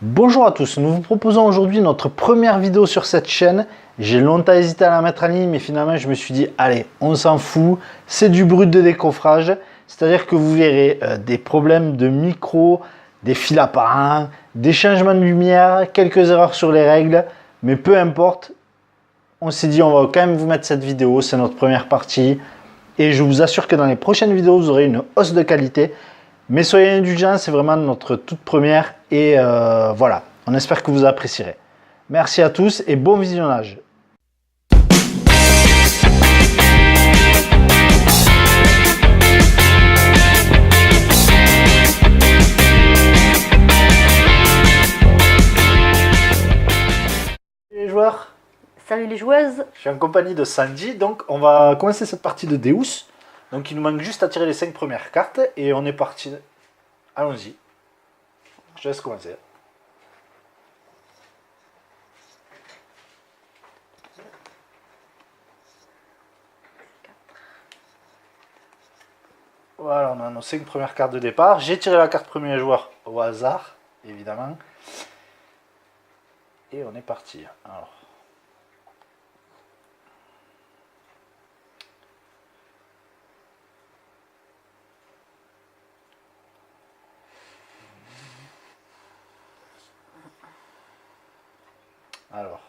Bonjour à tous, nous vous proposons aujourd'hui notre première vidéo sur cette chaîne. J'ai longtemps hésité à la mettre en ligne, mais finalement je me suis dit, allez, on s'en fout, c'est du brut de décoffrage. C'est-à-dire que vous verrez des problèmes de micro, des fils apparents, des changements de lumière, quelques erreurs sur les règles, mais peu importe. On s'est dit, on va quand même vous mettre cette vidéo, c'est notre première partie. Et je vous assure que dans les prochaines vidéos, vous aurez une hausse de qualité. Mais soyez indulgents, c'est vraiment notre toute première. Et voilà, on espère que vous apprécierez. Merci à tous et bon visionnage. Les joueurs, Salut les joueuses. je suis en compagnie de Sandy. Donc on va commencer cette partie de Deus. Donc il nous manque juste à tirer les 5 premières cartes. Et on est parti. Allons-y. Je te laisse commencer. Voilà, on a nos 5 premières cartes de départ. J'ai tiré la carte premier joueur au hasard, évidemment. Et on est parti. Alors. Alors.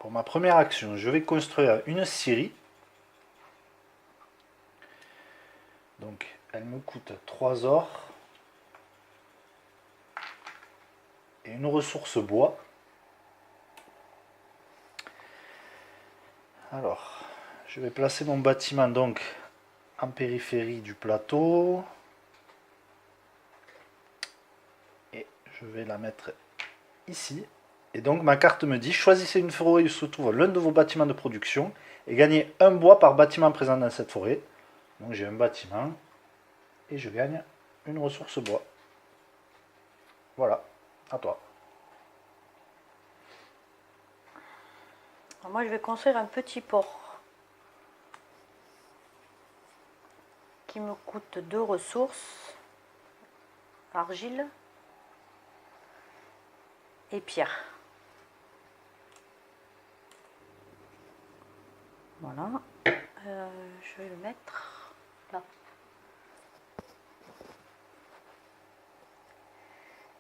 Pour ma première action, je vais construire une scierie. Donc, elle me coûte 3 ors. Et une ressource bois. Alors, je vais placer mon bâtiment donc en périphérie du plateau. Et je vais la mettre ici. Et donc ma carte me dit, choisissez une forêt où se trouve l'un de vos bâtiments de production et gagnez un bois par bâtiment présent dans cette forêt. Donc j'ai un bâtiment et je gagne une ressource bois. Voilà, à toi. Alors moi je vais construire un petit port qui me coûte 2 ressources, argile et pierre. Voilà, je vais le mettre là.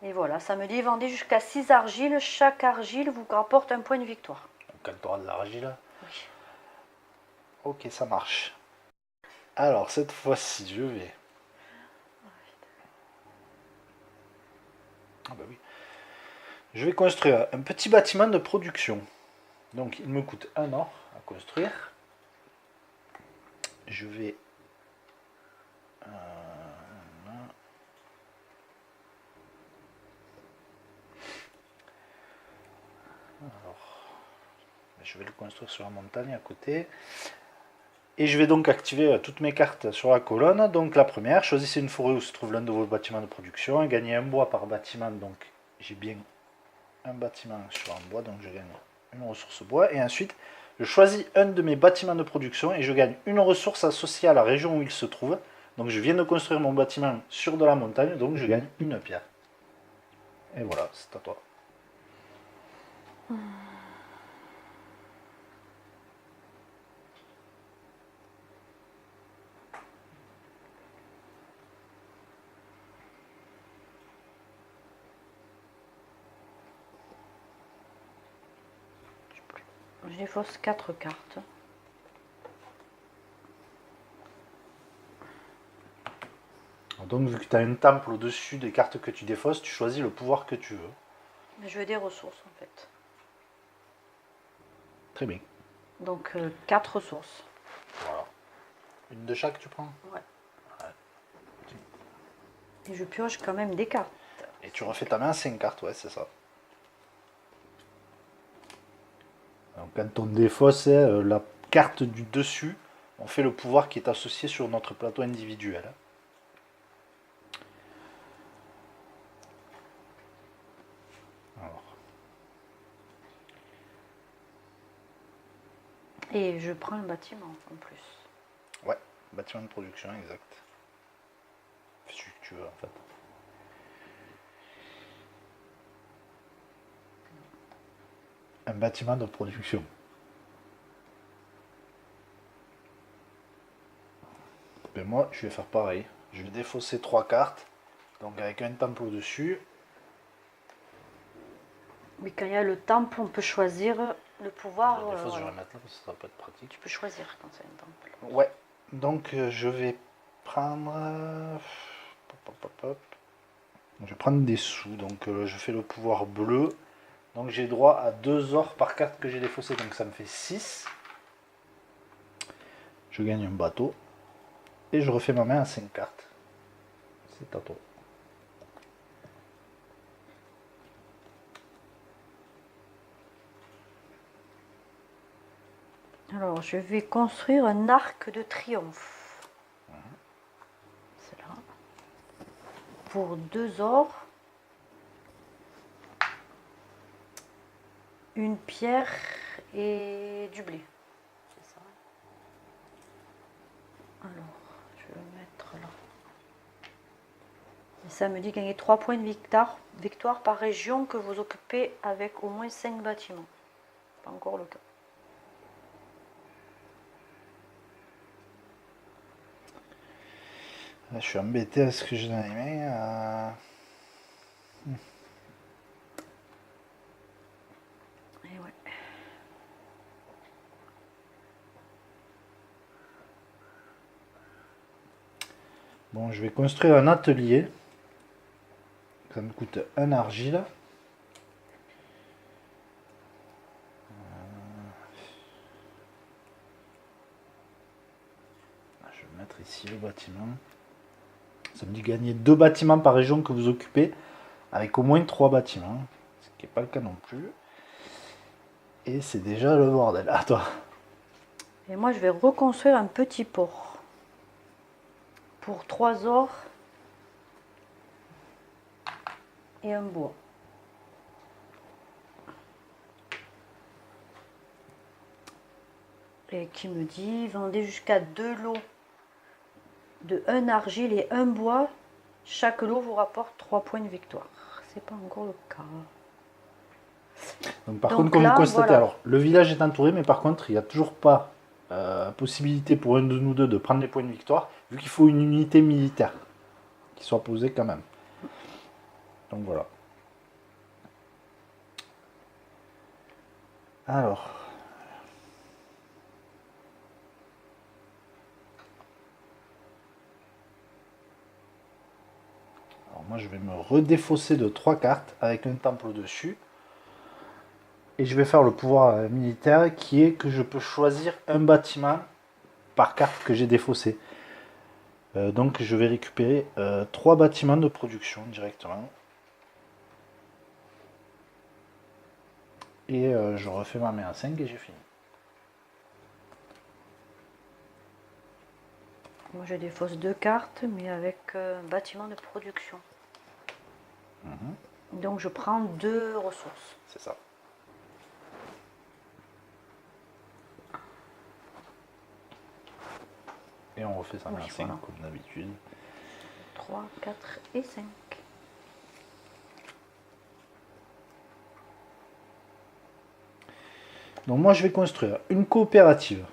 Et voilà, ça me dit vendez jusqu'à 6 argiles. Chaque argile vous rapporte un point de victoire. Donc quand tu auras de l'argile. Oui. Ok, ça marche. Alors cette fois-ci, je vais... Ah bah oui. Je vais construire un petit bâtiment de production. Donc il me coûte 1 or à construire. Je vais... je vais le construire sur la montagne à côté. Et je vais donc activer toutes mes cartes sur la colonne. Donc la première, choisissez une forêt où se trouve l'un de vos bâtiments de production et gagnez un bois par bâtiment. Donc j'ai bien un bâtiment sur un bois, donc je gagne une ressource bois. Et ensuite, je choisis un de mes bâtiments de production et je gagne une ressource associée à la région où il se trouve. Donc je viens de construire mon bâtiment sur de la montagne, donc je gagne une pierre. Et voilà, c'est à toi. Je défausse 4 cartes. Donc vu que tu as une temple au-dessus des cartes que tu défausses, tu choisis le pouvoir que tu veux. Mais je veux des ressources en fait. Très bien. Donc 4 ressources. Voilà. Une de chaque tu prends? Ouais. Et je pioche quand même des cartes. Et tu refais ta main à 5 cartes, ouais, c'est ça. Donc quand on défausse la carte du dessus, on fait le pouvoir qui est associé sur notre plateau individuel. Alors. Et je prends un bâtiment en plus. Ouais, bâtiment de production, exact. Fais celui que tu veux en fait. Un bâtiment de production. Ben moi, je vais faire pareil. Je vais défausser 3 cartes. Donc avec un temple au-dessus. Mais quand il y a le temple, on peut choisir le pouvoir. La défausse, je vais Voilà. la mettre là parce que ça va pas être pratique. Tu peux choisir quand c'est un temple. Ouais. Donc je vais prendre... Hop, hop, hop, hop. Je vais prendre des sous. Donc je fais le pouvoir bleu. Donc j'ai droit à 2 ors par carte que j'ai défaussé. Donc ça me fait 6. Je gagne un bateau. Et je refais ma main à 5 cartes. C'est à toi. Alors, je vais construire un arc de triomphe. C'est là. Pour 2 ors. Une pierre et du blé. C'est ça. Alors, je vais le mettre là. Et ça me dit gagner 3 points de victoire par région que vous occupez avec au moins 5 bâtiments. Pas encore le cas. Là, je suis embêté à ce que j'ai dans les mains. Et ouais. Bon, je vais construire un atelier. Ça me coûte un argile. Je vais mettre ici le bâtiment. Ça me dit gagner 2 bâtiments par région que vous occupez, avec au moins 3 bâtiments. Ce qui n'est pas le cas non plus. Et c'est déjà le bordel. À toi. Et moi, je vais reconstruire un petit port. Pour 3 ors et un bois. Et qui me dit vendez jusqu'à 2 lots de 1 argile et 1 bois. Chaque lot vous rapporte 3 points de victoire. C'est pas encore le cas. Donc, par Donc contre, comme là, vous constatez, voilà. alors le village est entouré, mais par contre, il n'y a toujours pas possibilité pour un de nous deux de prendre les points de victoire, vu qu'il faut une unité militaire qui soit posée quand même. Donc voilà. Alors. Alors moi je vais me redéfausser de 3 cartes avec un temple au-dessus. Et je vais faire le pouvoir militaire qui est que je peux choisir un bâtiment par carte que j'ai défaussé. Donc je vais récupérer 3 bâtiments de production directement. Et je refais ma main à 5 et j'ai fini. Moi, je défausse 2 cartes, mais avec un bâtiment de production. Donc, je prends 2 ressources. C'est ça. Et on refait sa main à 5 voilà. comme d'habitude. 3, 4 et 5. Donc moi je vais construire une coopérative.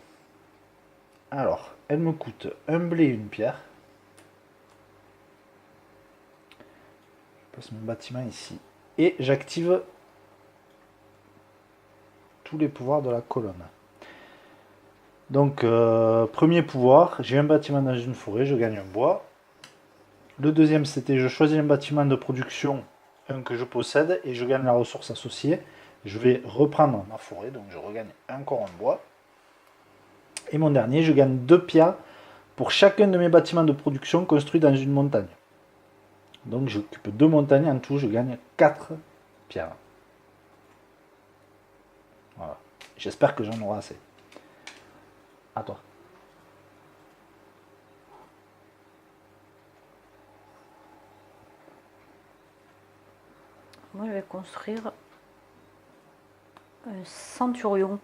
Alors, elle me coûte un blé et une pierre. Je place mon bâtiment ici. Et j'active tous les pouvoirs de la colonne. Donc, premier pouvoir, j'ai un bâtiment dans une forêt, je gagne un bois. Le deuxième, c'était je choisis un bâtiment de production, un que je possède, et je gagne la ressource associée. Je vais reprendre ma forêt, donc je regagne encore un bois. Et mon dernier, je gagne 2 pierres pour chacun de mes bâtiments de production construits dans une montagne. Donc j'occupe 2 montagnes en tout, je gagne 4 pierres. Voilà. J'espère que j'en aurai assez. À toi. Moi, je vais construire un centurion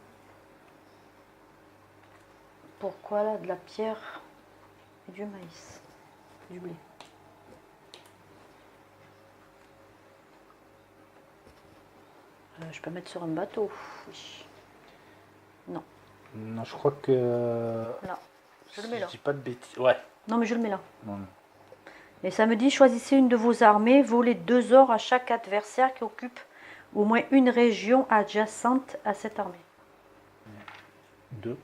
pourquoi là de la pierre et du maïs, du blé. Je peux mettre sur un bateau. Oui. Non. Non, je crois que... Là. Je le mets si là. je dis pas de bêtises. Ouais. Non, mais je le mets là. Non. Et ça me dit, choisissez une de vos armées, volez 2 ors à chaque adversaire qui occupe au moins une région adjacente à cette armée. 2.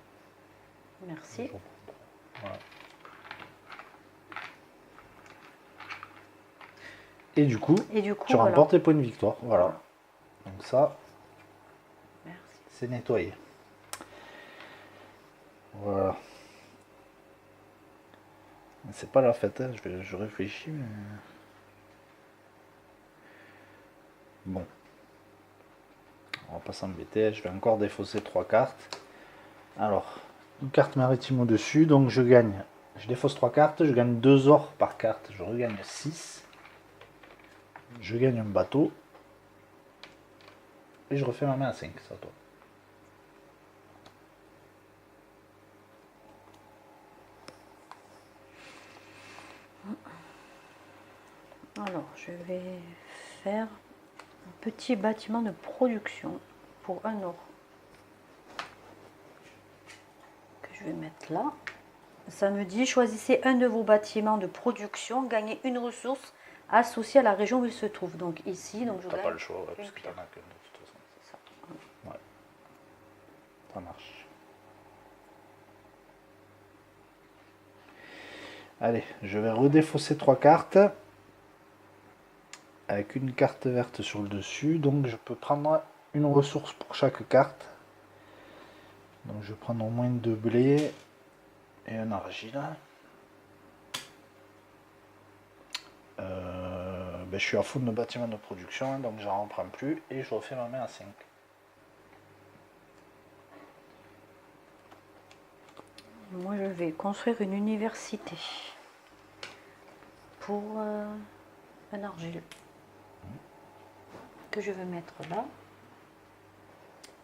Merci. Voilà. Et du coup, tu voilà. remportes tes points de victoire. Voilà. Donc ça, Merci. c'est nettoyé. Voilà. C'est pas la fête, hein. Je réfléchis, mais... Bon. On va pas s'embêter, je vais encore défausser 3 cartes. Alors, une carte maritime au-dessus, donc je gagne. Je défausse 3 cartes, je gagne 2 ors par carte, je regagne 6. Je gagne un bateau. Et je refais ma main à 5, ça toi. Alors, je vais faire un petit bâtiment de production pour 1 or. Que je vais mettre là. Ça me dit, choisissez un de vos bâtiments de production, gagnez une ressource associée à la région où il se trouve. Donc ici, donc je T'as gagne pas le choix, ouais, une parce que pierre. t'en as qu'un de toute façon. C'est ça. Ouais. Ça marche. Allez, je vais redéfausser 3 cartes. Avec une carte verte sur le dessus. Donc je peux prendre une ressource pour chaque carte. Donc je vais prendre au moins 2 blés et un argile. Ben, je suis à fond de bâtiment de production, donc j'en reprends plus et je refais ma main à 5. Moi, je vais construire une université pour un argile que je vais mettre là.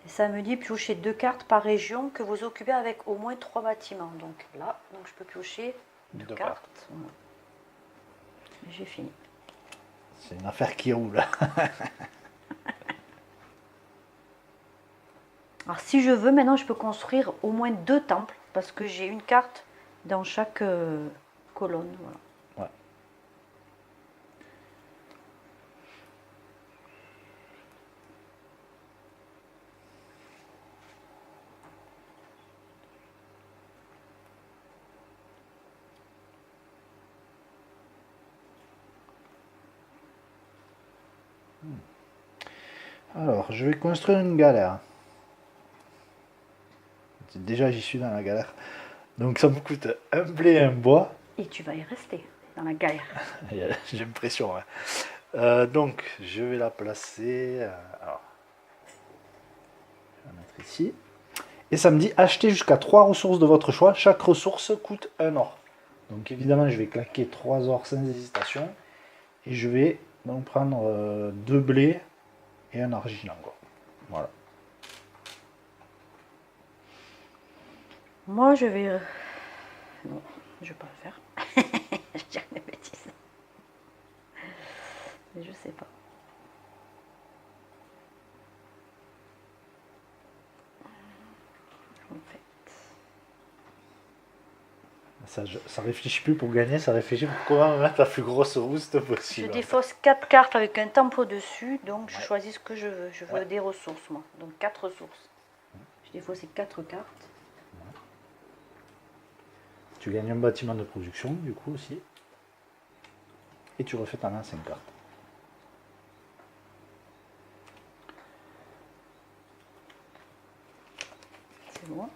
Et ça me dit piocher 2 cartes par région que vous occupez avec au moins 3 bâtiments. Donc là, donc je peux piocher 2 cartes. Voilà. J'ai fini. C'est une affaire qui roule. Alors si je veux, maintenant je peux construire au moins 2 temples parce que j'ai une carte dans chaque colonne. Voilà. Ouais. Alors, je vais construire une galère. Déjà, j'y suis dans la galère. Donc, ça me coûte un blé et un bois. Et tu vas y rester dans la galère. J'ai l'impression. Ouais. Donc, je vais la placer. Alors, je vais la mettre ici. Et ça me dit acheter jusqu'à 3 ressources de votre choix. Chaque ressource coûte 1 or. Donc, évidemment, je vais claquer 3 ors sans hésitation. Et je vais donc prendre 2 blés et un argile encore. Voilà. Moi je vais... Non, je vais pas le faire. Je dirais des bêtises. Mais je sais pas. En fait. Ça réfléchit plus pour gagner, ça réfléchit pour comment mettre la plus grosse boost possible. Je défausse 4 cartes avec un temple au-dessus, donc je Ouais. choisis ce que je veux. Je veux Ouais. des ressources, moi. Donc 4 ressources. Je défausse 4 cartes. Tu gagnes un bâtiment de production, du coup, aussi. Et tu refais ta main à 5 cartes. C'est bon.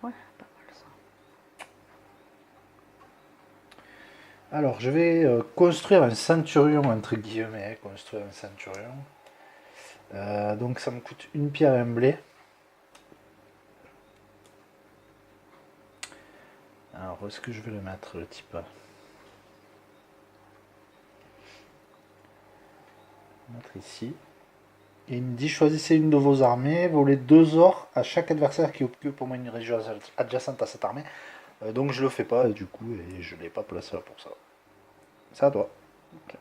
Ouais, pas mal ça. Alors, je vais construire un centurion, entre guillemets. Construire un centurion. Donc, ça me coûte une pierre et un blé. Alors, où est-ce que je vais le mettre, le type? Mettre ici. Et il me dit choisissez une de vos armées, volez 2 ors à chaque adversaire qui occupe au moins une région adjacente à cette armée. Donc je le fais pas du coup et je l'ai pas placé là pour ça. C'est à toi. Ok.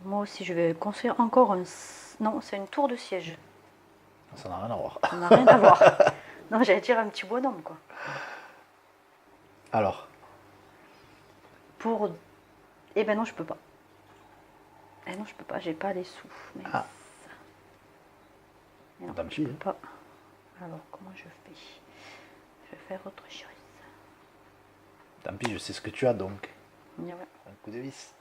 Moi aussi, je vais construire encore un... Non, c'est une tour de siège. Ça n'a rien à voir. Ça n'a rien à voir. Non, j'allais dire un petit bonhomme, quoi. Alors, Pour... Eh ben non, je peux pas. Eh non, je peux pas, j'ai pas les sous. Mais Ah. Mais non, Tant je pis, peux hein. pas. Alors, comment je fais? Je vais faire autre chose. tant pis, je sais ce que tu as donc. Ouais. Un coup de vis.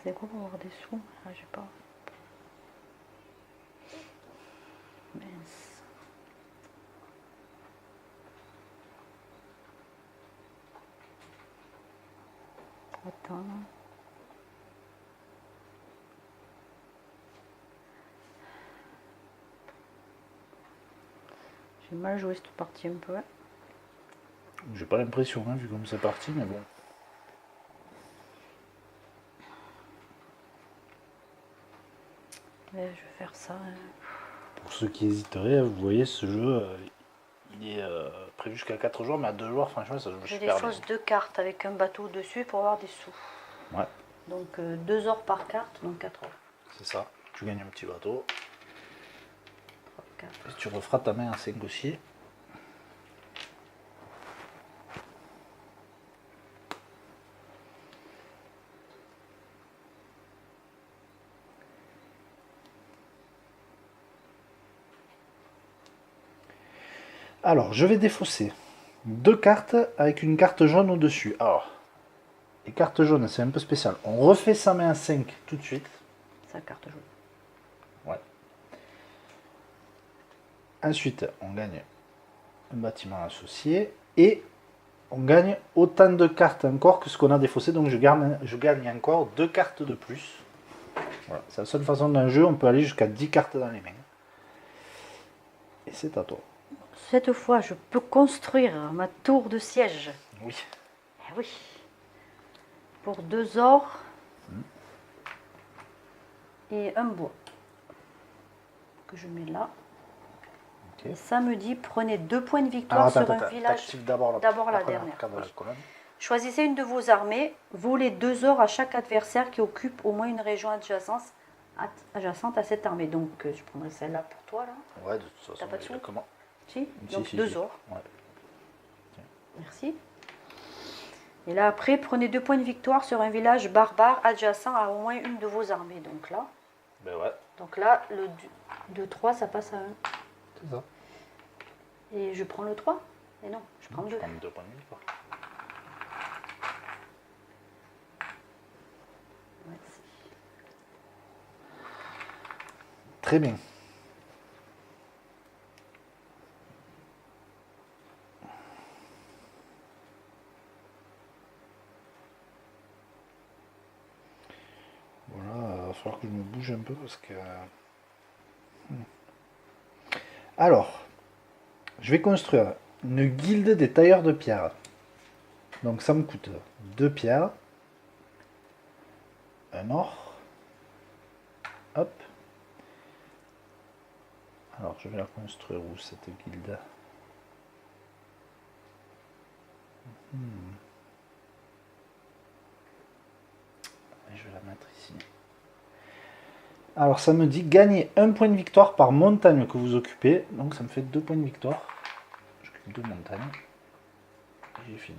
C'est quoi pour avoir des sous? Ah, j'ai pas. Mince. Attends. J'ai mal joué cette partie un peu. J'ai pas l'impression, hein, vu comme c'est parti, mais bon. Ouais, je vais faire ça. Pour ceux qui hésiteraient, vous voyez, ce jeu, il est prévu jusqu'à 4 joueurs, mais à 2 joueurs, franchement, ça joue Je super défausse 2 cartes avec un bateau dessus pour avoir des sous. bien. Ouais, Donc 2 ors par carte, donc 4 ors. c'est ça. Tu gagnes un petit bateau. 3, 4. Et tu referas ta main à 5 aussi. Alors, je vais défausser 2 cartes avec une carte jaune au-dessus. Alors, les cartes jaunes, c'est un peu spécial. On refait sa main à 5 tout de suite. Sa carte jaune. Ouais. Ensuite, on gagne un bâtiment associé et on gagne autant de cartes encore que ce qu'on a défaussé. Donc, je gagne encore 2 cartes de plus. Voilà, c'est la seule façon d'un jeu, on peut aller jusqu'à 10 cartes dans les mains. Et c'est à toi. Cette fois, je peux construire ma tour de siège. Oui. Eh oui. Pour 2 ors et un bois. Que je mets là. Okay. Et samedi, prenez 2 points de victoire sur un village. D'abord la dernière. carte de la colonne. Choisissez une de vos armées. Volez 2 ors à chaque adversaire qui occupe au moins une région adjacente à cette armée. Donc, je prendrai celle-là pour toi, là. Ouais, de toute façon. T'as pas de sous? Comment Si. Si, Donc, si, 2 si. ors. Ouais. Merci. Et là, après, prenez 2 points de victoire sur un village barbare adjacent à au moins une de vos armées. Donc là. Ben ouais. Donc là, le 2-3, ça passe à 1. C'est ça. Et je prends le 3. Et non, je prends 2. Je prends 2 points de victoire. Merci. Très bien. Voilà, il va falloir que je me bouge un peu parce que... Alors, je vais construire une guilde des tailleurs de pierre. Donc ça me coûte 2 pierres, un or. Hop. Alors, je vais la construire où cette guilde? Je vais la mettre ici. Alors, ça me dit gagner un point de victoire par montagne que vous occupez. Donc, ça me fait 2 points de victoire. Je clique 2 montagnes. Et j'ai fini.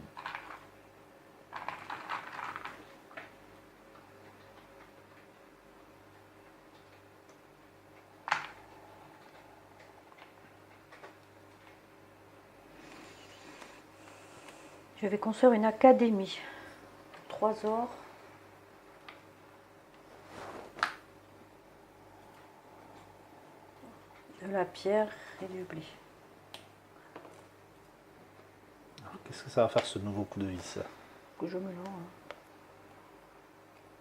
Je vais construire une académie. 3 ors. De la pierre et du blé. Qu'est-ce que ça va faire ce nouveau coup de vis? Que je me lance.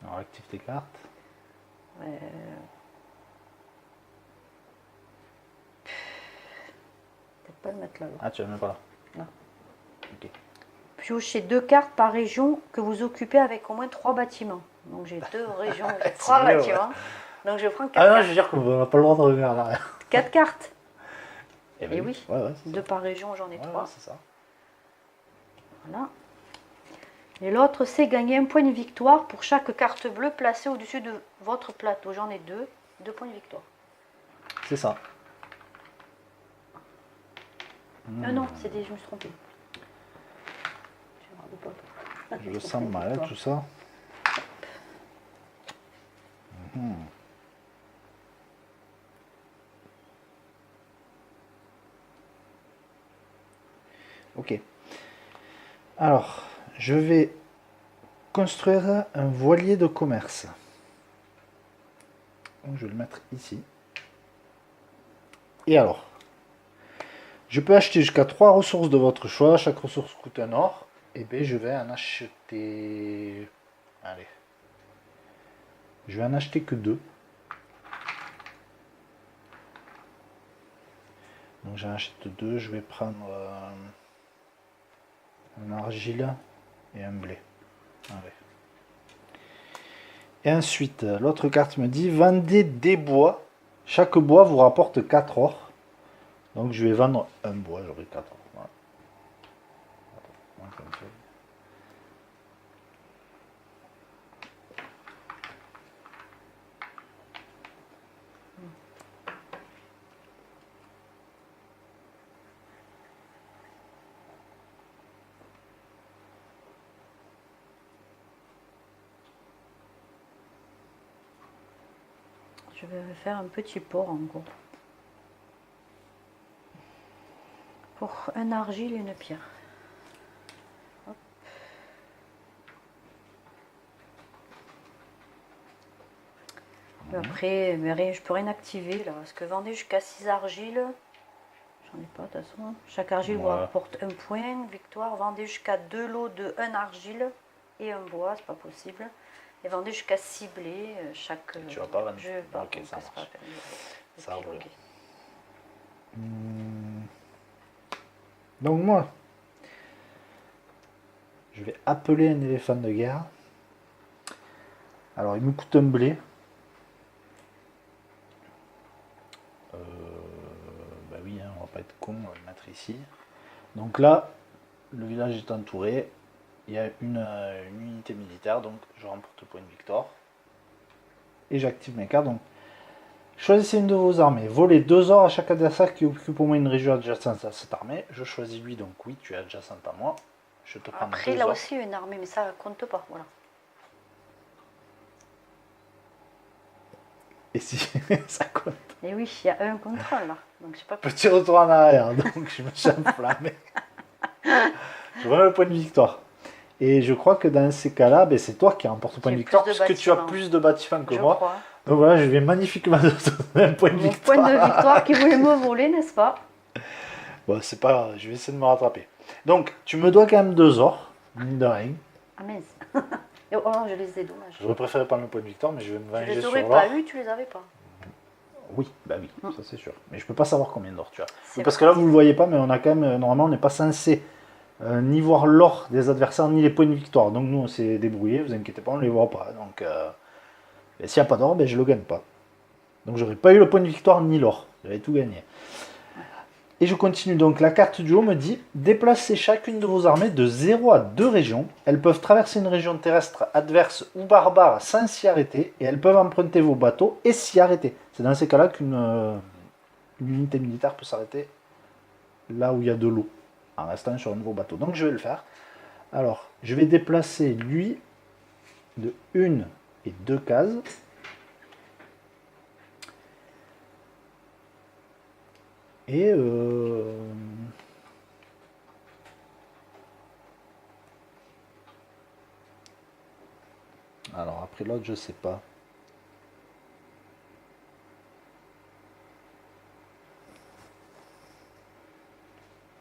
Alors, active tes cartes. pas le mettre là. Ah, tu la mets pas là. Non. Ok. Piochez 2 cartes par région que vous occupez avec au moins 3 bâtiments. Donc j'ai 2 régions, j'ai 3 mieux, bâtiments. Donc je prends 4 Ah non, cartes. je veux dire qu'on n'a pas le droit de revenir en arrière. 4 cartes. Eh Et oui. Ouais, 2 par région, j'en ai 3. Ouais, c'est ça. Voilà. Et l'autre, c'est gagner un point de victoire pour chaque carte bleue placée au-dessus de votre plateau. J'en ai 2. 2 points de victoire. C'est ça. Non, c'est des... je me suis trompée. Je le sens mal, hein, tout ça. Ok. Alors, je vais construire un voilier de commerce. Donc, je vais le mettre ici. Et alors, je peux acheter jusqu'à 3 ressources de votre choix. Chaque ressource coûte un or. Et bien, je vais en acheter... Allez. Je vais en acheter que 2. Donc j'en achète 2. Je vais prendre un argile et un blé. Allez. Et ensuite, l'autre carte me dit vendez des bois. Chaque bois vous rapporte 4 or. Donc je vais vendre un bois, j'aurai 4 or. Voilà. Attends, comme ça. Je vais faire un petit port en gros. Pour un argile et une pierre. Hop. Après, mais rien, je peux rien activer là. Parce que vendez jusqu'à 6 argiles. J'en ai pas de toute façon. Chaque argile vous apporte un point. Victoire, vendez jusqu'à 2 lots de 1 argile et un bois, c'est pas possible. Et vendez jusqu'à 6 blés. Chaque. Tu vas pas vendre. Je vais pas. Ok, ça c'est pas marche. la peine. Ça roule. Ok. Donc moi, je vais appeler un éléphant de guerre. Alors il me coûte un blé. Bah oui, hein, on va pas être con, on va le mettre ici. Donc là, le village est entouré. Il y a une unité militaire, donc je remporte le point de victoire. Et j'active mes cartes. Donc, choisissez une de vos armées. Volez 2 ors à chaque adversaire qui occupe au moins une région adjacente à cette armée. Je choisis lui, donc oui, tu es adjacente à moi. Je te prends Après, 2 là ors. aussi, une armée, mais ça compte pas. Voilà. Et si ça compte. Et oui, il y a un contrôle là. Donc je sais pas. Petit retour en arrière, donc je me suis enflammé. Je vois le point de victoire. Et je crois que dans ces cas-là, ben, c'est toi qui remporte le point de J'ai victoire, plus de puisque tu as bâtiments. plus de bâtiments que Je moi. crois. Donc voilà, je vais magnifiquement te donner un point de Mon victoire. point de victoire qui voulait me voler, n'est-ce pas? Bon, c'est pas grave, je vais essayer de me rattraper. Donc, tu me dois quand même 2 ors, mine de rien. Ah mince. Oh, je les ai, dommage. J'aurais préféré prendre le point de victoire, mais je vais me Tu venger les sur aurais l'or. pas eu, tu les avais pas. Oui, bah oui, ça c'est sûr. Mais je peux pas savoir combien d'or tu as. C'est Oui, parce que vrai. là, vous le voyez pas, mais on a quand même, normalement, on n'est pas censé ni voir l'or des adversaires, ni les points de victoire. Donc nous, on s'est débrouillé, vous inquiétez pas, on les voit pas. Donc, s'il n'y a pas d'or, ben, je le gagne pas. Donc j'aurais pas eu le point de victoire ni l'or. J'avais tout gagné. Et je continue. Donc la carte du haut me dit déplacez chacune de vos armées de 0 à 2 régions. Elles peuvent traverser une région terrestre adverse ou barbare sans s'y arrêter. Et elles peuvent emprunter vos bateaux et s'y arrêter. C'est dans ces cas-là qu'une unité militaire peut s'arrêter là où il y a de l'eau, en restant sur un nouveau bateau. Donc je vais le faire. Alors, je vais déplacer lui de 1 et 2 cases. Et alors après l'autre, je sais pas.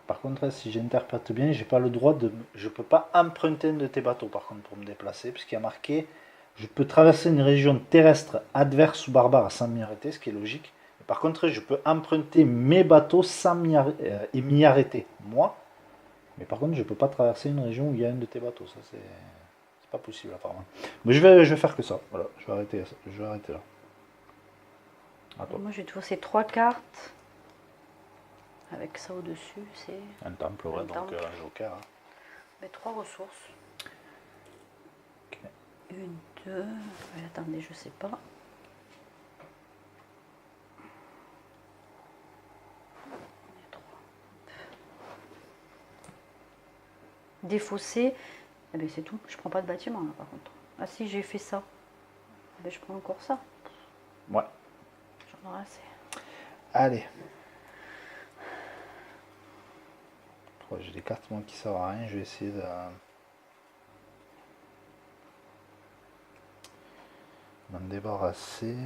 Par contre, si j'interprète bien, j'ai pas le droit de. Je peux pas emprunter un de tes bateaux par contre pour me déplacer, puisqu'il y a marqué je peux traverser une région terrestre adverse ou barbare sans m'y arrêter, ce qui est logique. Par contre, je peux emprunter mes bateaux sans m'y arrêter, moi. Mais par contre, je peux pas traverser une région où il y a un de tes bateaux. Ça, c'est pas possible apparemment. Mais je vais faire que ça. Voilà, je vais arrêter là. À toi. Moi, j'ai toujours ces 3 cartes. Avec ça au-dessus, c'est Un temple, ouais, un donc temple. un joker. Hein. Mais 3 ressources. Ok. 1, 2. Attendez, je sais pas. Défausser, eh bien c'est tout. Je prends pas de bâtiment là par contre. Ah si, j'ai fait ça. Eh bien, je prends encore ça. Ouais. J'en aurai assez. Allez. Oh, j'ai des cartes moi qui servent à rien. Je vais essayer de m'en débarrasser.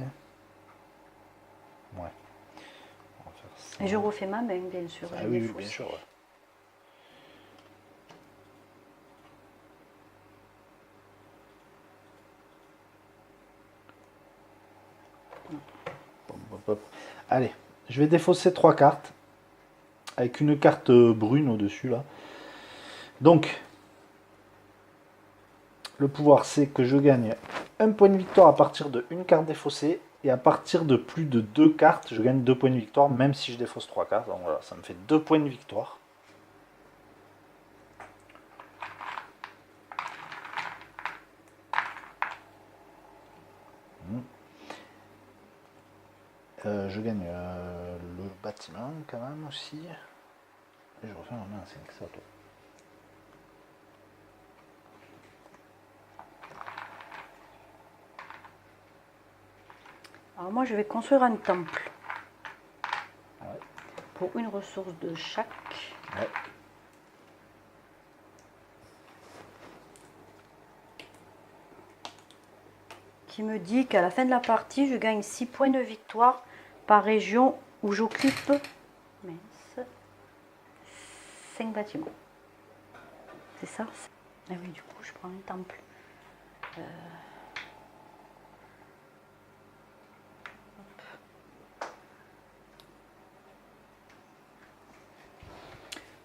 Ouais. On va faire ça. Et je refais ma main, bien sûr. Ah je oui, défausse. bien sûr. Ouais. Hop. Allez, je vais défausser 3 cartes avec une carte brune au-dessus là. Donc, le pouvoir c'est que je gagne un point de victoire à partir de une carte défaussée et à partir de plus de 2 cartes, je gagne 2 points de victoire même si je défausse 3 cartes. Donc voilà, ça me fait 2 points de victoire. Je gagne le bâtiment quand même aussi. Et je refais ma main à 5, c'est à toi. Alors moi je vais construire un temple. Ouais. Pour une ressource de chaque. Ouais. Qui me dit qu'à la fin de la partie, je gagne 6 points de victoire par région où j'occupe 5 bâtiments. C'est ça? Ah oui, du coup, je prends un temple.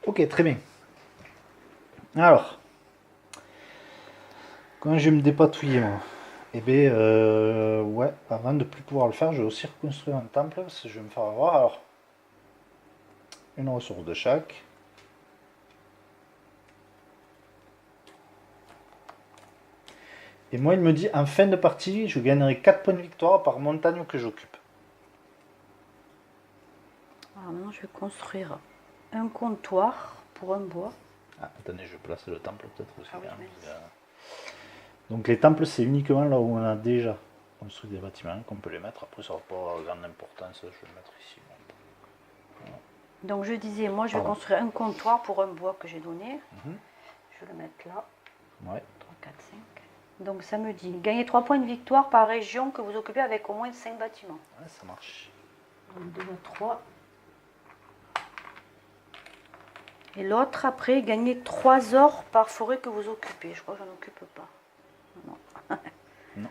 Ok, très bien. Alors, comment je vais me dépatouiller moi? Eh bien, ouais, avant de plus pouvoir le faire, je vais aussi reconstruire un temple parce que je vais me faire avoir. Alors, une ressource de chaque. Et moi, il me dit en fin de partie, je gagnerai 4 points de victoire par montagne que j'occupe. Alors maintenant, je vais construire un comptoir pour un bois. Ah, attendez, je vais placer le temple peut-être aussi. Ah oui, hein, mince. Donc les temples, c'est uniquement là où on a déjà construit des bâtiments qu'on peut les mettre. Après, ça n'a pas grande importance, je vais le mettre ici. Donc je disais, moi je vais Pardon. construire un comptoir pour un bois que j'ai donné. Mhm. Je vais le mettre là. Ouais. 3, 4, 5. Donc ça me dit, gagnez 3 points de victoire par région que vous occupez avec au moins 5 bâtiments. Ouais, ça marche. Donc 2 à 3. Et l'autre, après, gagnez 3 ors par forêt que vous occupez. Je crois que j'en occupe pas. Non. Non.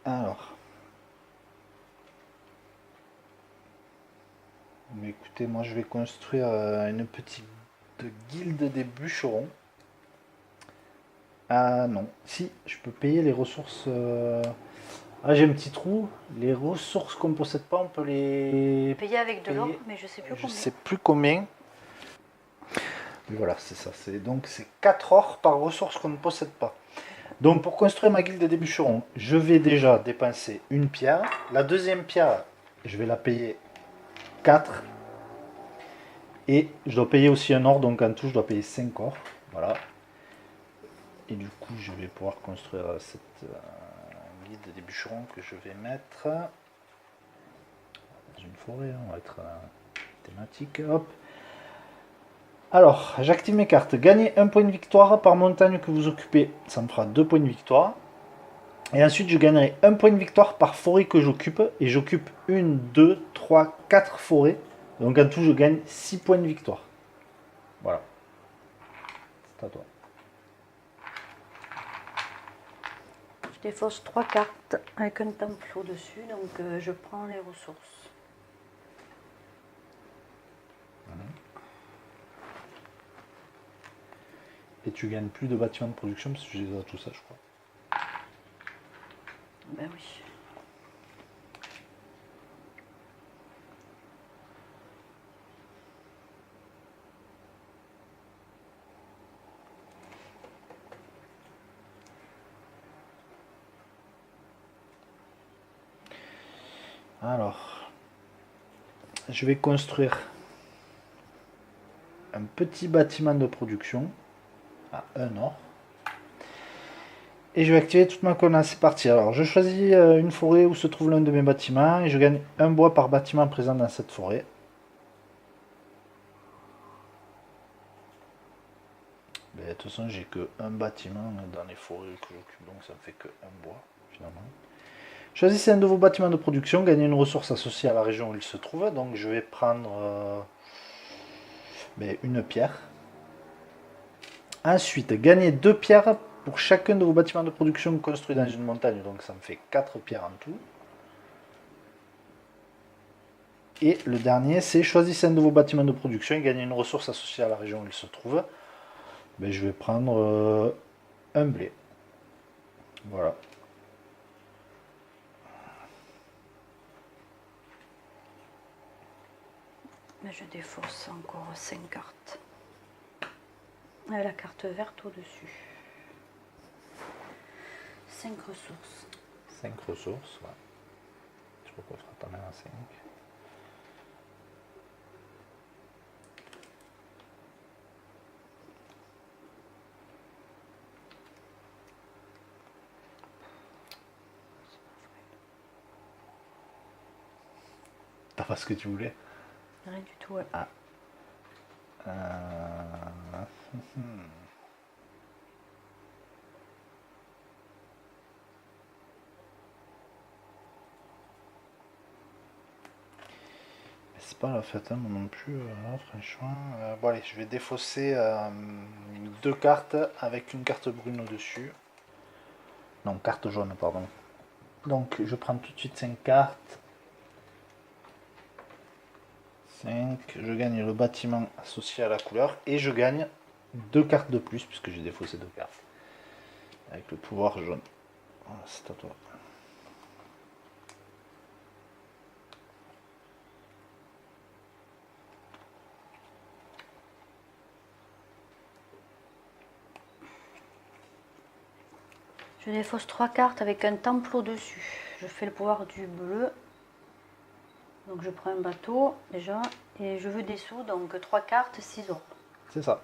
Alors. Mais écoutez, moi je vais construire une petite guilde des bûcherons. Ah non. Si, je peux payer les ressources. Ah, j'ai un petit trou. Les ressources qu'on ne possède pas, on peut les Payer avec de l'or, payer. mais je sais plus Je combien. sais plus combien. Mais voilà, c'est ça. Donc c'est 4 ors par ressource qu'on ne possède pas. Donc pour construire ma guilde des bûcherons, je vais déjà dépenser une pierre. La deuxième pierre, je vais la payer 4. Et je dois payer aussi un or, donc en tout je dois payer 5 or. Voilà. Et du coup je vais pouvoir construire cette guilde des bûcherons que je vais mettre dans une forêt. On va être thématique. Hop. Alors, j'active mes cartes. Gagnez un point de victoire par montagne que vous occupez. Ça me fera 2 points de victoire. Et ensuite, je gagnerai un point de victoire par forêt que j'occupe. Et j'occupe 1, 2, 3, 4 forêts. Donc en tout, je gagne 6 points de victoire. Voilà. C'est à toi. défausse 3 cartes avec un templot dessus, donc je prends les ressources. Et tu gagnes plus de bâtiments de production parce que j'ai déjà tout ça, je crois. Ben oui. Alors, je vais construire un petit bâtiment de production à 1 or. Et je vais activer toute ma colonne. C'est parti. Alors, je choisis une forêt où se trouve l'un de mes bâtiments et je gagne un bois par bâtiment présent dans cette forêt. Mais de toute façon, j'ai que un bâtiment dans les forêts que j'occupe, donc ça me fait que un bois finalement. Choisissez un de vos bâtiments de production, gagnez une ressource associée à la région où il se trouve. Donc, je vais prendre une pierre. Ensuite, gagnez 2 pierres pour chacun de vos bâtiments de production construits dans une montagne. Donc, ça me fait 4 pierres en tout. Et le dernier, c'est choisissez un de vos bâtiments de production et gagnez une ressource associée à la région où il se trouve. Je vais prendre un blé. Voilà. Mais je défausse encore 5 cartes. Et la carte verte au-dessus. 5 ressources. 5 ressources, ouais. Je crois qu'on fera pas mal à 5. T'as pas ce que tu voulais? Rien du tout, ouais. Ah. C'est pas la fête, hein, moi non plus, franchement. Bon, allez, je vais défausser 2 cartes avec une carte brune au-dessus. Non, carte jaune, pardon. Donc, je prends tout de suite 5 cartes. 5, je gagne le bâtiment associé à la couleur et je gagne 2 cartes de plus puisque j'ai défaussé 2 cartes. Avec le pouvoir jaune. Voilà, c'est à toi. Je défausse 3 cartes avec un templot dessus. Je fais le pouvoir du bleu. Donc je prends un bateau déjà et je veux des sous, donc 3 cartes, 6 or. C'est ça.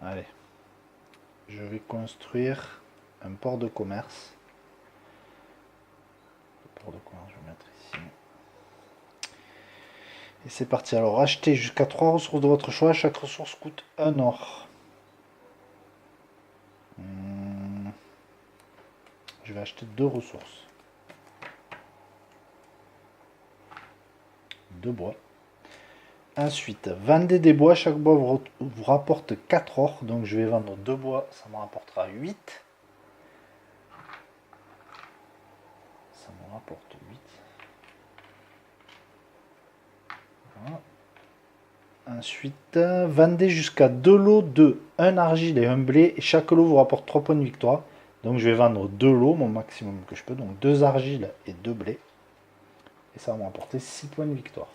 Allez. Je vais construire un port de commerce. Le port de commerce, je vais mettre ici. Et c'est parti. Alors, achetez jusqu'à 3 ressources de votre choix. Chaque ressource coûte 1 or. Je vais acheter 2 ressources. 2 bois. Ensuite, vendez des bois. Chaque bois vous rapporte 4 or. Donc, je vais vendre 2 bois. Ça me rapportera 8. Ça me rapporte 8. Voilà. Ensuite, vendez jusqu'à 2 lots de 1 argile et 1 blé. Et chaque lot vous rapporte 3 points de victoire. Donc je vais vendre 2 lots, mon maximum que je peux. Donc 2 argiles et 2 blés. Et ça va me rapporter 6 points de victoire.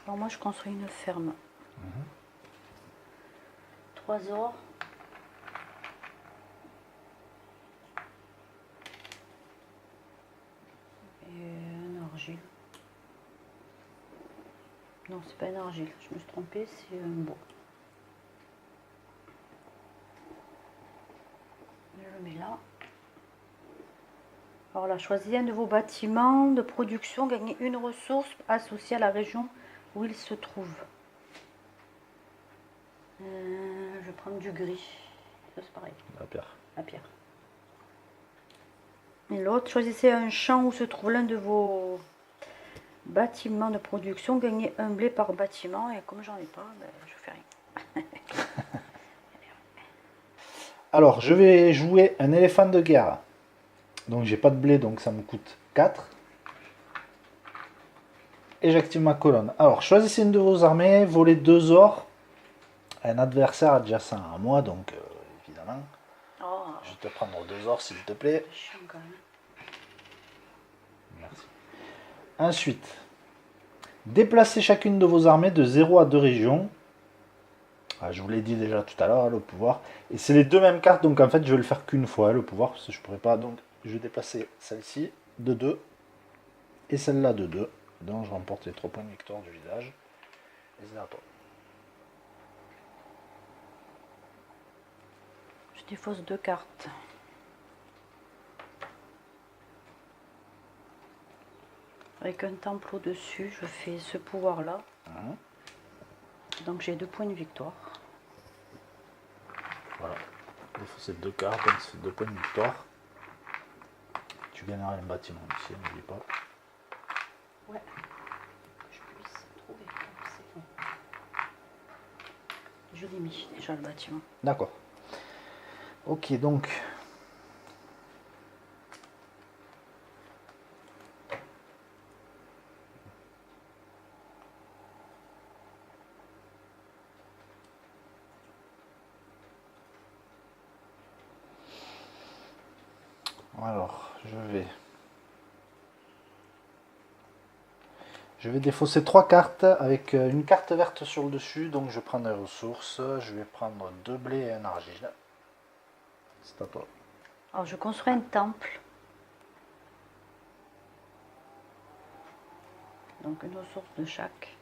Alors moi je construis une ferme. 3 or. Et un argile. Non, c'est pas un argile, je me suis trompée, c'est un bois. Je le mets là. Alors là, choisissez un de vos bâtiments de production, gagnez une ressource associée à la région où il se trouve. Je vais prendre du gris. Ça, c'est pareil. La pierre. La pierre. Et l'autre, choisissez un champ où se trouve l'un de vos bâtiments de production, gagnez un blé par bâtiment. Et comme j'en ai pas, ben, je fais rien. Alors, je vais jouer un éléphant de guerre. Donc, j'ai pas de blé, donc ça me coûte 4. Et j'active ma colonne. Alors, choisissez une de vos armées, volez 2 ors à un adversaire adjacent à moi, donc évidemment. Oh, Je vais te prendre 2 ors, s'il te plaît. c'est chiant quand même. Merci. Ensuite, déplacez chacune de vos armées de 0 à 2 régions. Ah, je vous l'ai dit déjà tout à l'heure, le pouvoir. Et c'est les deux mêmes cartes, donc en fait, je vais le faire qu'une fois, le pouvoir, parce que je pourrais pas. Donc, je vais déplacer celle-ci de 2 et celle-là de 2. Donc, je remporte les 3 points de victoire du village. Et c'est à toi. Je défausse 2 cartes. Avec un temple au-dessus, je fais ce pouvoir-là. Donc j'ai 2 points de victoire. Voilà. Défausser 2 cartes, donc ça fait 2 points de victoire. Tu gagneras un bâtiment ici, n'oublie pas. Ouais. Que je puisse trouver. C'est bon. Je l'ai mis déjà le bâtiment. D'accord. Ok, donc. Alors, je vais défausser 3 cartes avec une carte verte sur le dessus, donc je prends des ressources. Je vais prendre 2 blés et un argile. C'est à toi. Alors je construis un temple. Donc une ressource de chaque.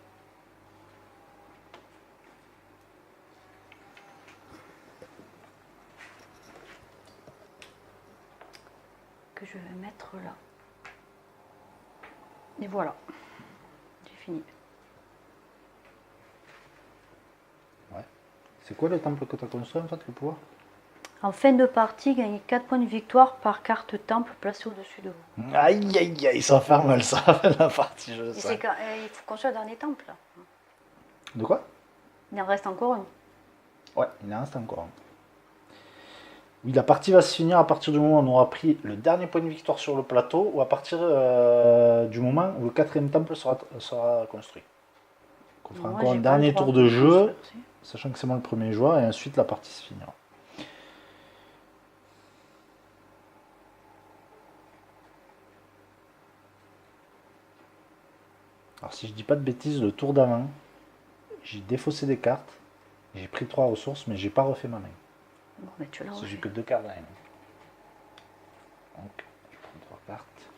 Que je vais mettre là. Et voilà. J'ai fini. Ouais. C'est quoi le temple que tu as construit en fait, le pouvoir? En fin de partie, gagnez 4 points de victoire par carte temple placée au-dessus de vous. Aïe aïe aïe, ça va faire mal ça, la partie, je Et sais. il faut construire le dernier temple. Là. De quoi? Il en reste encore un. Ouais, il en reste encore un. Oui, la partie va se finir à partir du moment où on aura pris le dernier point de victoire sur le plateau ou à partir du moment où le 4e temple sera construit. Donc, on fera Moi, encore un j'ai pas le dernier droit tour de de jeu, construire, si. sachant que c'est moi le premier joueur, et ensuite la partie se finira. Alors si je dis pas de bêtises, le tour d'avant, j'ai défaussé des cartes, j'ai pris 3 ressources, mais j'ai pas refait ma main. Bon, mais tu l'as Parce que j'ai refait. que 2 cartes dans la main. Donc, je prends 3 cartes.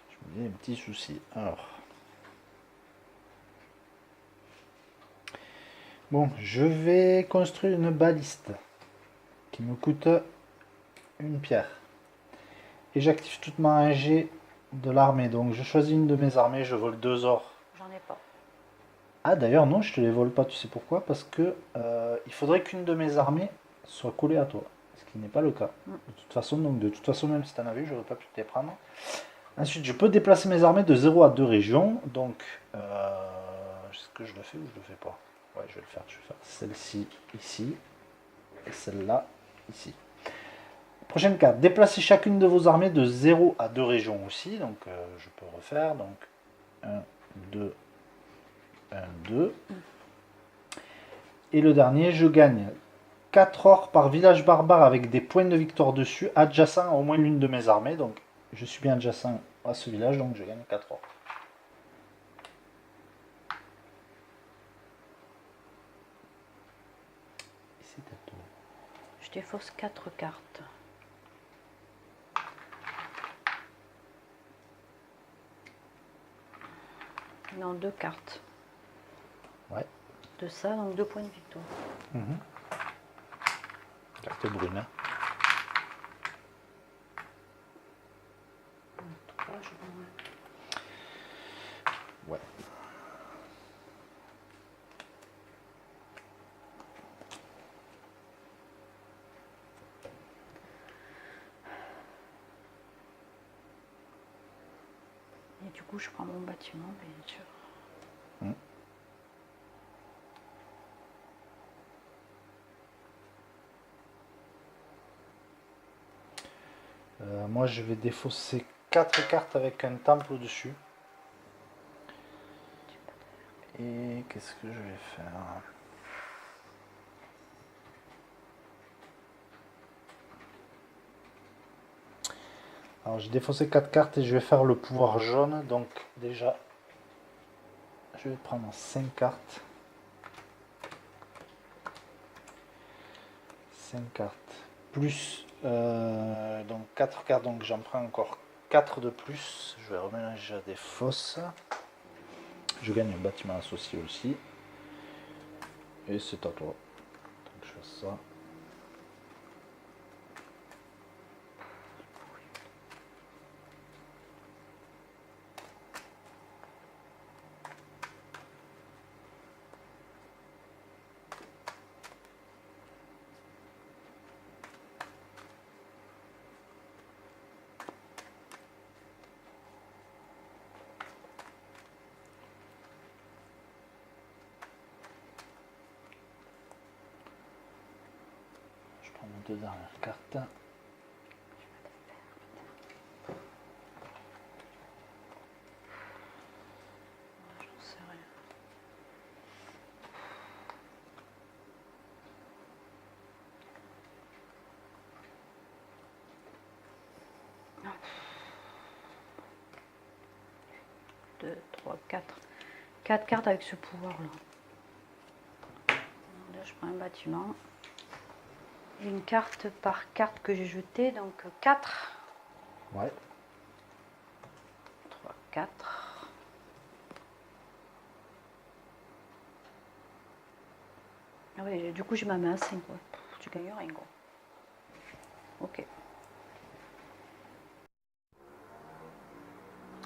Je me dis un petit souci. Alors. Bon, je vais construire une baliste qui me coûte une pierre. Et j'active toute ma AG de l'armée. Donc je choisis une de mes armées, je vole 2 ors. J'en ai pas. Ah d'ailleurs non, je te les vole pas, tu sais pourquoi? Parce que il faudrait qu'une de mes armées soit collée à toi. Ce qui n'est pas le cas. De toute façon, même si tu en avais eu, j'aurais pas pu te les prendre. Ensuite, je peux déplacer mes armées de 0 à 2 régions. Donc, est-ce que je le fais ou je le fais pas? Ouais, je vais le faire. Je vais faire celle-ci ici et celle-là ici. Prochaine carte. Déplacez chacune de vos armées de 0 à 2 régions aussi. Donc, je peux refaire. Donc, 1, 2, 1, 2. Et le dernier, je gagne 4 ors par village barbare avec des points de victoire dessus, adjacent à au moins l'une de mes armées. Donc, je suis bien adjacent à ce village, donc je gagne 4 ors. C'est à toi. Je défausse 4 cartes. Non, 2 cartes. Ouais. De ça, donc 2 points de victoire. Carte brune. du coup, je prends mon bâtiment, bien sûr. Moi, je vais défausser 4 cartes avec un temple au-dessus. Et qu'est-ce que je vais faire? Alors, j'ai défaussé 4 cartes et je vais faire le pouvoir jaune. Donc, déjà, je vais prendre 5 cartes. 5 cartes. Plus donc 4 cartes. Donc, j'en prends encore 4 de plus. Je vais remélanger à des fausses. Je gagne un bâtiment associé aussi. Et c'est à toi. Donc, je fais ça. Je prends mes 2 dernières cartes. J'en sais rien. Non. 2, 3, 4. 4 cartes avec ce pouvoir-là. Là, je prends un bâtiment. Une carte par carte que j'ai jetée, donc 4. Ouais. 3, 4. Ah oui, du coup, je m'en mets à 5. Ouais. Tu gagnes rien, quoi. Ok.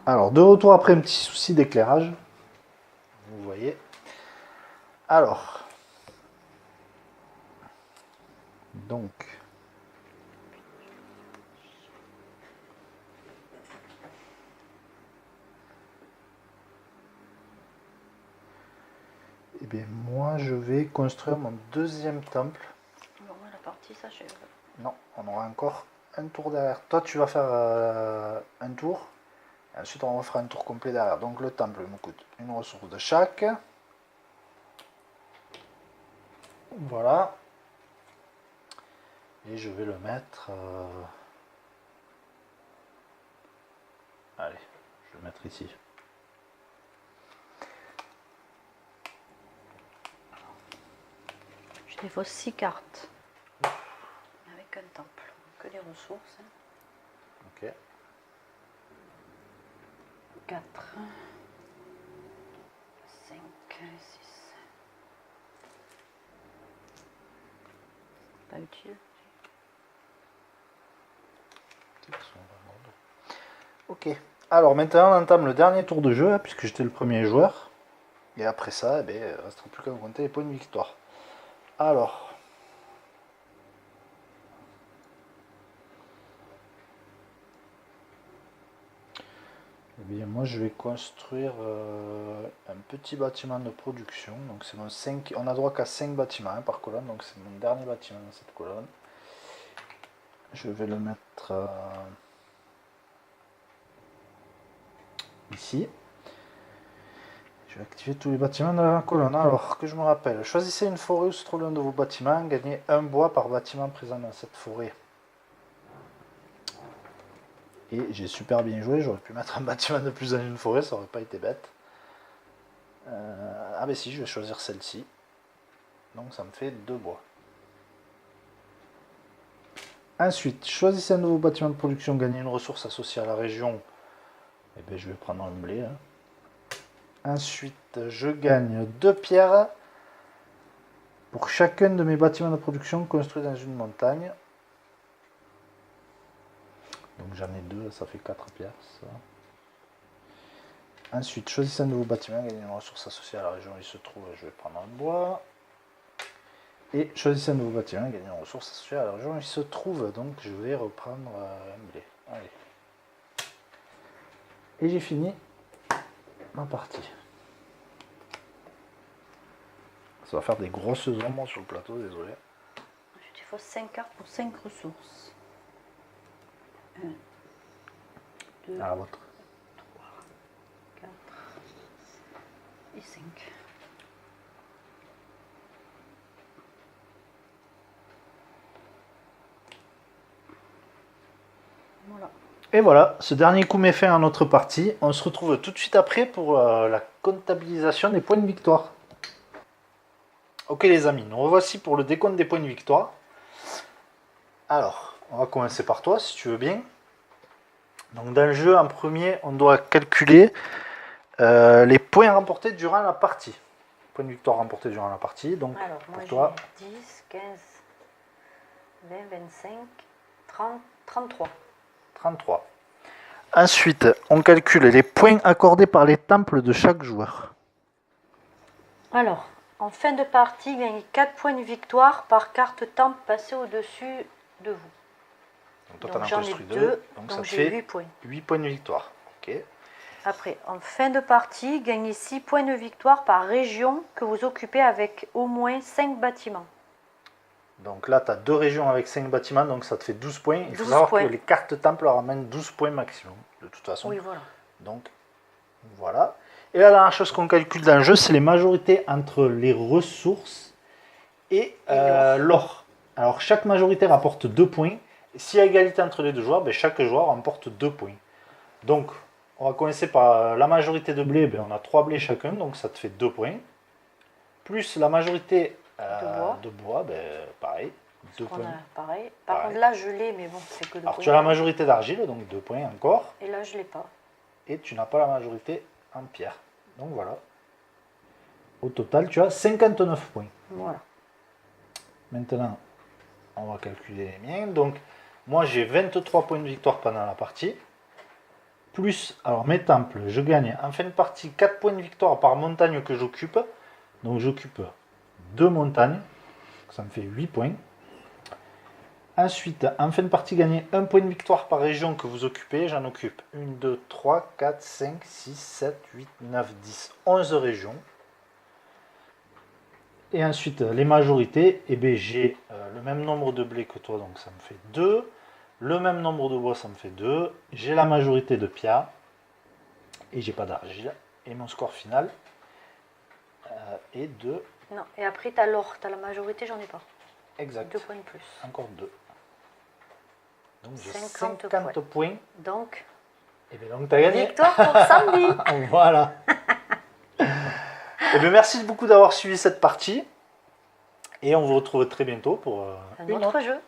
Alors, de retour après un petit souci d'éclairage. Vous voyez. Alors. Donc. Eh bien, moi, je vais construire mon deuxième temple. Bon, la partie s'achève. Non, on aura encore un tour derrière. Toi, tu vas faire un tour. Et ensuite, on refera un tour complet derrière. Donc, le temple me coûte une ressource de chaque. Voilà. Et je vais le mettre... Allez, je vais le mettre ici. Je défausse 6 cartes. Avec un temple. Que des ressources. Ok. 4. 5, 6. Pas utile. Ok. Alors maintenant on entame le dernier tour de jeu, hein, puisque j'étais le premier joueur. Et après ça, il ne restera plus qu'à compter les points de victoire. Alors. Eh bien, moi je vais construire un petit bâtiment de production. Donc c'est mon 5. On a droit qu'à 5 bâtiments hein, par colonne, donc c'est mon dernier bâtiment dans cette colonne. Je vais le mettre ici. Je vais activer tous les bâtiments de la colonne. Alors, que je me rappelle, choisissez une forêt où se trouve l'un de vos bâtiments. Gagnez un bois par bâtiment présent dans cette forêt. Et j'ai super bien joué. J'aurais pu mettre un bâtiment de plus dans une forêt, ça aurait pas été bête. Ah ben si, je vais choisir celle-ci. Donc ça me fait 2 bois. Ensuite, choisissez un nouveau bâtiment de production. Gagnez une ressource associée à la région. Et bien, je vais prendre un blé. Hein. Ensuite, je gagne 2 pierres pour chacun de mes bâtiments de production construits dans une montagne. Donc j'en ai 2, ça fait 4 pierres. Ça. Ensuite, choisissez un nouveau bâtiment, gagnez une ressource associée à la région où il se trouve. Je vais prendre un bois. Et choisissez un nouveau bâtiment, gagnez une ressource associée à la région où il se trouve. Donc je vais reprendre un blé. Allez. Et j'ai fini. ma partie. Ça va faire des grosses ombres sur le plateau, désolé. Je te fais 5 cartes pour 5 ressources. 1, 2, À la vôtre. 3, 4 et 5. Voilà. Et voilà, ce dernier coup met fin à notre partie. On se retrouve tout de suite après pour la comptabilisation des points de victoire. Ok les amis, nous revoici pour le décompte des points de victoire. Alors, on va commencer par toi si tu veux bien. Donc dans le jeu, en premier, on doit calculer les points remportés durant la partie. Points de victoire remportés durant la partie. Donc Alors, moi pour toi, j'ai 10, 15, 20, 25, 30, 33. 33. Ensuite, on calcule les points accordés par les temples de chaque joueur. Alors, en fin de partie, gagnez 4 points de victoire par carte temple passée au-dessus de vous. Donc toi, Donc t'en as j'en ai construit 2, deux. Donc ça donc te j'ai fait 8 points. 8 points de victoire. Ok. Après, en fin de partie, gagnez 6 points de victoire par région que vous occupez avec au moins 5 bâtiments. Donc là, tu as 2 régions avec 5 bâtiments, donc ça te fait 12 points. Il faut 12 savoir points. que les cartes temples ramènent 12 points maximum, de toute façon. Oui, voilà. Donc, voilà. Et la dernière chose qu'on calcule dans le jeu, c'est les majorités entre les ressources et l'or. Alors, chaque majorité rapporte 2 points. Et s'il y a égalité entre les deux joueurs, ben, chaque joueur remporte 2 points. Donc, on va commencer par la majorité de blé. Ben, on a 3 blés chacun, donc ça te fait 2 points. Plus la majorité de bois, ben, pareil, 2 points. Pareil. Par contre, là, je l'ai, mais bon, c'est que 2 Alors, points. tu as la majorité d'argile, donc 2 points encore. Et là, je ne l'ai pas. Et tu n'as pas la majorité en pierre. Donc voilà. Au total, tu as 59 points. Voilà. Maintenant, on va calculer les miens. Donc, moi, j'ai 23 points de victoire pendant la partie. Plus, alors mes temples, je gagne en fin de partie 4 points de victoire par montagne que j'occupe. Donc, j'occupe 2 montagnes. Ça me fait 8 points. Ensuite, en fin de partie, gagner 1 point de victoire par région que vous occupez. J'en occupe 1, 2, 3, 4, 5, 6, 7, 8, 9, 10, 11 régions. Et ensuite, les majorités, eh bien, j'ai le même nombre de blé que toi, donc ça me fait 2. Le même nombre de bois, ça me fait 2. J'ai la majorité de pierre. Et j'ai pas d'argile. Et mon score final est de... Non, et après, tu as l'or. Tu as la majorité, j'en ai pas. Exact. 2 points de plus. Encore 2. Donc j'ai 50 50 points. Donc, Et bien donc tu as gagné. victoire pour samedi. Voilà. Et bien merci beaucoup d'avoir suivi cette partie. Et on vous retrouve très bientôt pour Un une autre jeu.